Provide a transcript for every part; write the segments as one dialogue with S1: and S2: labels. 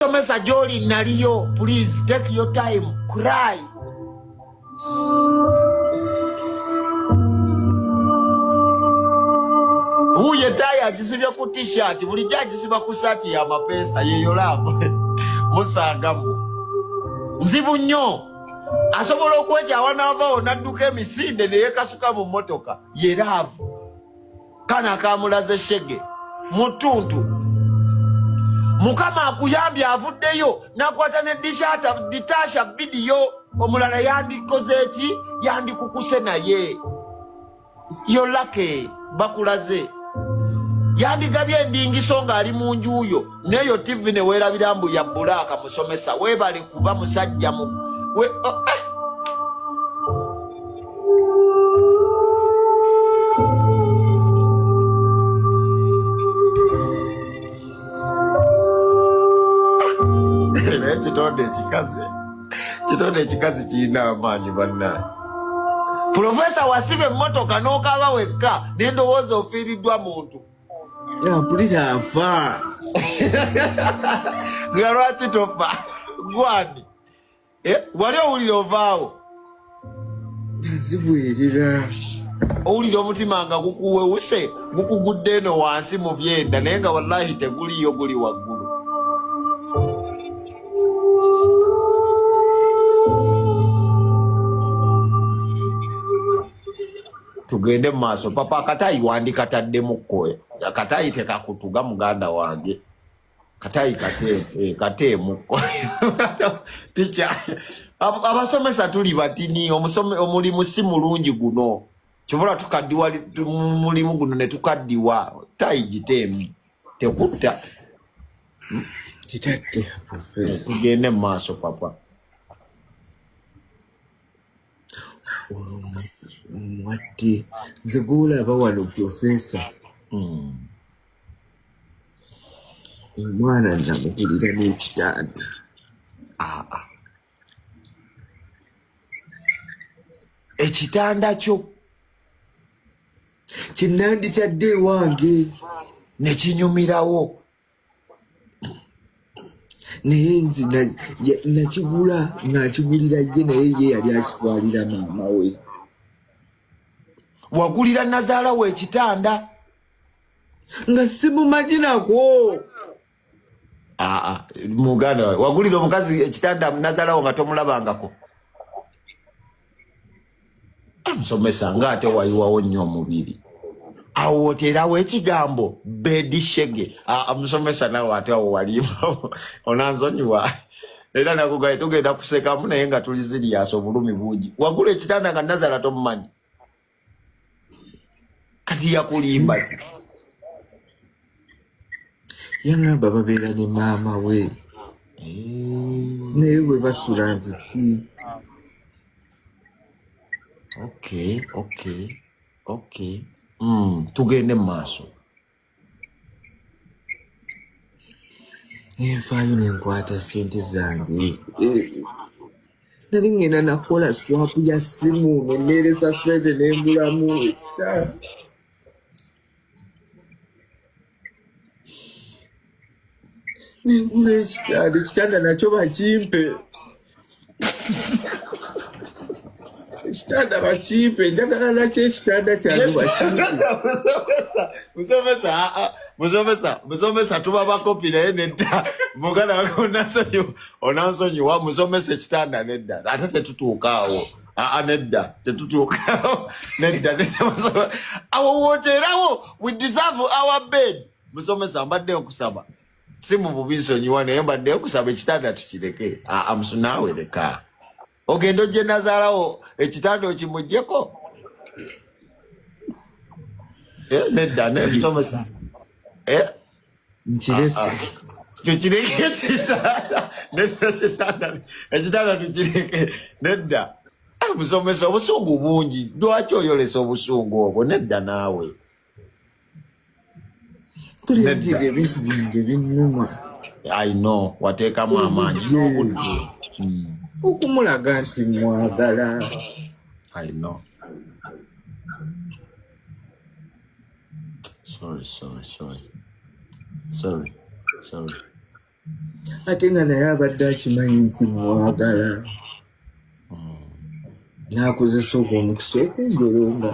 S1: musomesa gy'oli naliyo. Please take your time. Cry. Uye tayi agisibye ku t-shirt bulijjo agisiba ku saati ya mapeesa yeyo laavu musangamu nzibu nnyo asobola okwejawa n'avaawo n'adduka emisinde ne yeekasuka mu mmotoka ye laavu kana akamulaze shege mu ttuntu mukama akuyambye avuddeyo n'akwata ne ditasha vidiyo omulala yandikoze eki yandikukuse naye yolake bakulaze yandigabye endingiso ng'ali mu njuuyo neyo TV ne weerabira mbu ya bbulaaka musomesa weebale kuba musajja mu kitonde ekikazi kirina amaanyi bannaye. Profesa wasibe emmotoka n'okaba wekka n'endowooza ofiiriddwa muntu.
S2: Mpulira afa.
S1: Nga lwaki tofa? Gwani? Wali owulira ovaawo?
S2: Nzigwerera.
S1: Owulira omutima nga gukuwewuse gukugudde eno wansi mu byenda naye nga wallahi teguliyo guli waggulu. Tugende mu maaso. Papa akatayi wandikataddemukko. Akatayi tekakutuga muganda wange. Katayi kateemukko. Ticha. Abasomesa tuli batini omulimu si mulungi guno. Kivula tukaddiwa mulimu guno ne tukaddiwa. Tayi giteemu. Tekutta.
S2: Kitadde professor.
S1: Tugende mu maaso papa.
S2: Mwati nze gw'olaba wano professor. Omwana namugulira n'ekitanda.
S1: Ekitanda kyo
S2: kinanditadde ewange
S1: ne kinyumirawo.
S2: Naye nze nakigula ng'akigulira ye naye ye yali akitwalira maama we.
S1: Wagulira nazaala we ekitanda
S2: nga simumanyi nako.
S1: Muganda we wagulira omukazi ekitanda nazaala wo nga tomulabangako. Musomesa ng'ate wayiwawo nnyo omubiri awo oterawo ekigambo bedi shege. Musomesa nawe ate awo waliivawo onanzonyiwa era nakugaye tugenda kusekamu naye nga tuli ziriyasi obulumi bungi. Wagula ekitanda nga nazaala tomumanyi kati yakulimba ki?
S2: Yangamba babeera ne maama we naye bwe basula nziki.
S1: Okay. Tugende mu maaso.
S2: Nenfaayo nenkwata ssente zange. Nali ngenda nakola swapu ya simu neneeresa ssente nengulamu ekitanda. Nengula ekitanda nakyo bakimpe. Ekitanda bakimpe njagala nakyo ekitanda kyange bakimpe.
S1: Musomesa tuba bakopi naye nedda muganda wange onansonyiwa musomesa ekitanda nedda ate tetutuukaawo. Nedda tetutuukaawo nedda awo wooterawo we deserve our bed. Musomesa mbadde okusaba si mu bubi nsonyiwa naye mbadde okusaba ekitanda tukireke. Naawe leka ogenda ojje nazaalawo ekitanda okimuggyeko. Nedda musomesa
S2: nkirese
S1: tukireke ekitanda tukireke. Nedda musomesa obusungu bungi lwaki oyolesa obusungu obwo? Nedda naawe
S2: kulindiga ebintu byange binnuma.
S1: I know wateekamu amaanyi n'obudde
S2: okumulaga nti mwagala.
S1: I know. Sorry.
S2: ate nga naye abadde akimanyi nti mwagala n'akozesa ogwo omukisa okunjolonga.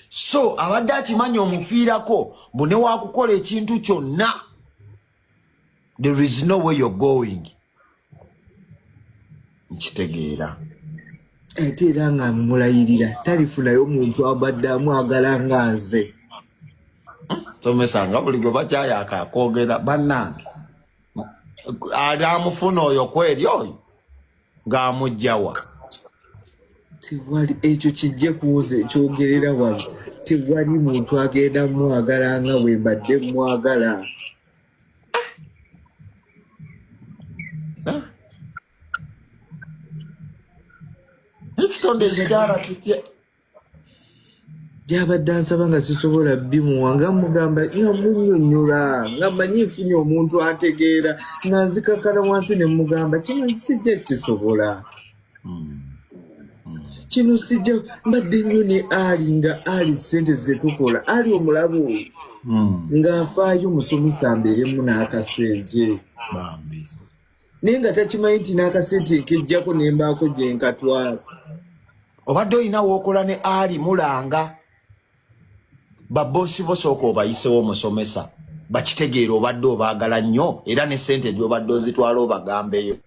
S1: So abadde akimanyi omufiirako bune wakukola ekintu kyonna. There is no way you're going. Nkitegeera.
S2: Ate era nga mulayirira talifunayo omuntu abadde amwagala nga nze.
S1: Somesa nga buli gwe bakyayaka akoogera bannange. Amufuna oyo kweri oyo ng'amugjawa.
S2: Tewali ekyo kijje kuwoza ekyogerera wano. Tewali muntu agenda mwagala nga bwe mbadde mwagala.
S1: Ekitonde ekikyala kitye.
S2: Byabadde ansaba nga sisobola bimuwa nga mugamba nga munnyonnyola nga mmanyi nfunye omuntu ategeera nga nzikakala wansi ne mugamba kino sijja kisobola. Kino sijja mbadde nnyo ne Ali nga Ali ssente ze tukola Ali omulabu ng'afaayo musomesa mbeeremu n'akasente. Naye nga takimanyi nti n'akasente nkejjako ne mbaako gye nkatwala.
S1: Obadde olina w'okola ne Ali mulanga. Babosi bosooka obayisewo omusomesa bakitegeera obadde obaagala nnyo era ne ssente gy'obadde ozitwala obagambeyo.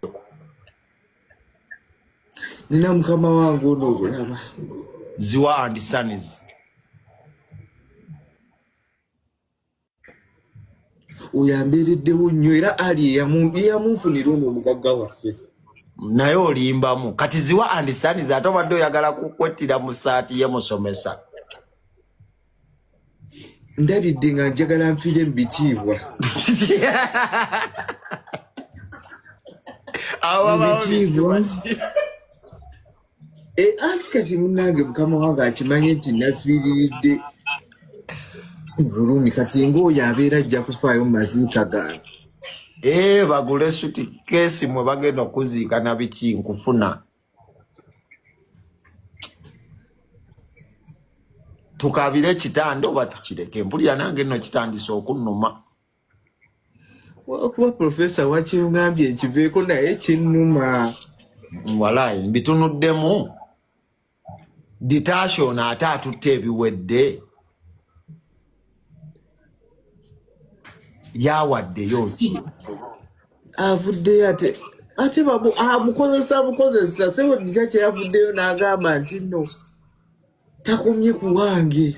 S2: Nina mukama wange ono obulaba.
S1: Ziwa and Sons.
S2: Oyo ambeereddewo nnyo era Ali yamunfunira ono omugagga waffe.
S1: Naye olimbamu. Kati Ziwa and Sons ate obadde oyagala kukwettira mu ssaati ye musomesa.
S2: Ndabidde nga njagala nfiire mu bitiibwa. Anti kati munnange mukama wange akimanyi nti nafiiriridde bulumi kati ng'oyo abeera ajja kufaayo mu maziika gange.
S1: Bagule suti keesi mwe bagenda okuziika na biki nkufuna. Tukabire ekitande oba tukireke mpulira nange nno kitandise okunnuma.
S2: Wakuba Profesa wakingambye nkiveeko naye kinnuma.
S1: Walayi mbitunuddemu. Ditashono ate atutte ebiwedde. Yawaddeyo ki?
S2: Avuddeyo ate amukozesa sewe dita kye yavuddeyo n'agamba nti nno takomye ku wange.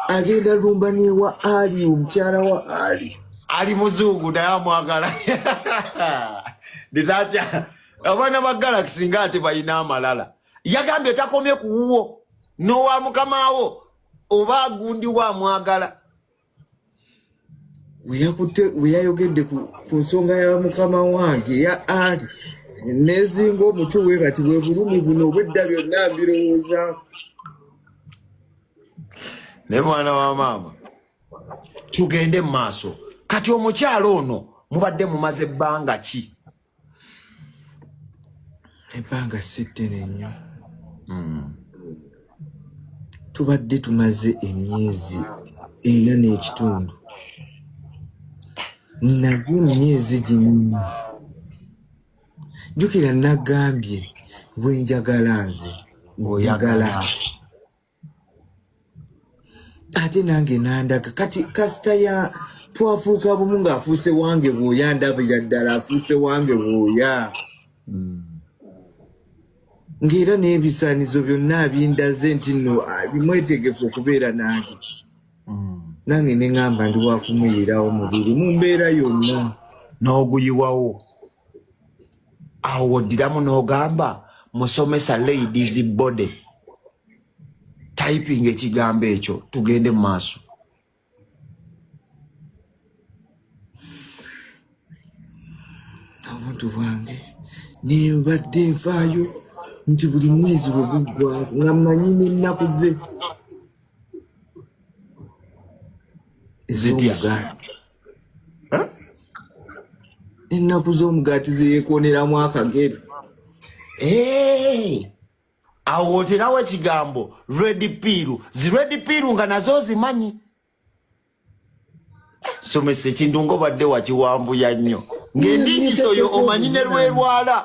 S2: Agenda lumba newa Ali omukyala wa Ali.
S1: Ali muzungu naye amwagala. Ditacha abaana ba Galaxy nga ate balina amalala. Yagambye takomye ku wuwo n'owa mukamawo oba agundiwa amwagala.
S2: We yayogedde ku nsonga ya mukama wange ya Ali nezinga omutwe we kati bwe bulumi buno obwedda byonna mbirowooza.
S1: Ne mwana wa maama tugende mu maaso. Kati omukyalo ono mubadde mumaze ebbanga ki?
S2: Ebbanga si ddene nnyo. Tubadde tumaze emyezi 4 n'ekitundu. Naye emyezi gino jjukira nagambye bwe njagala nze njagala. Ate nange nandaga kati kasita ya twafuuka bumu ng'afuuse wange bw'oya ndabira ddala afuuse wange bw'oya. Ng'era n'ebisaanizo byonna abindaze nti nno bimwetegefu okubeera nange. Nange ne ngamba ndi wakumuyirawo mubiri mu mbeera yonna.
S1: N'oguyiwawo. Awo oddiramu n'ogamba musomesa ladies body. Typing ekigambo ekyo tugende mu maaso.
S2: Abantu bange nembadde nfaayo nti buli mwezi bwe guggwako nga mmanyi n'ennaku ze ez'omugaati. Ennaku z'omugaati ze yeekooneramu akagere.
S1: Awo oterawo ekigambo red pill. Zi red pill nga nazo zimanyi. Somese kintu ngobadde wakiwambuya nnyo ng'endiikiso yo omanyi ne lwerwala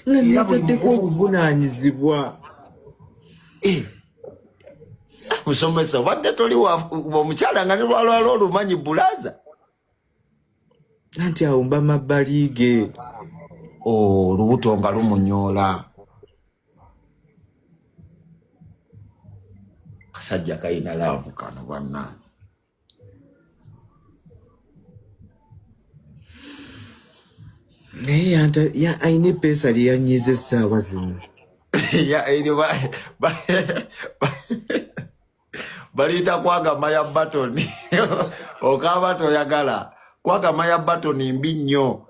S2: nga netaddeko obuvunaanyizibwa.
S1: Musomesa obadde toli omukyala nga ne lwalwala olumanyi bulaza
S2: anti awo mba mabbali ge.
S1: Olubuto nga lumunyoola. Kasajja kayina laavu kano bwanna.
S2: naye ayina epeesa lyeyanyiza essaawa zino.
S1: Baliyita kwagama ya batoni. Okaaba toyagala kwagama ya batoni mbi nnyo.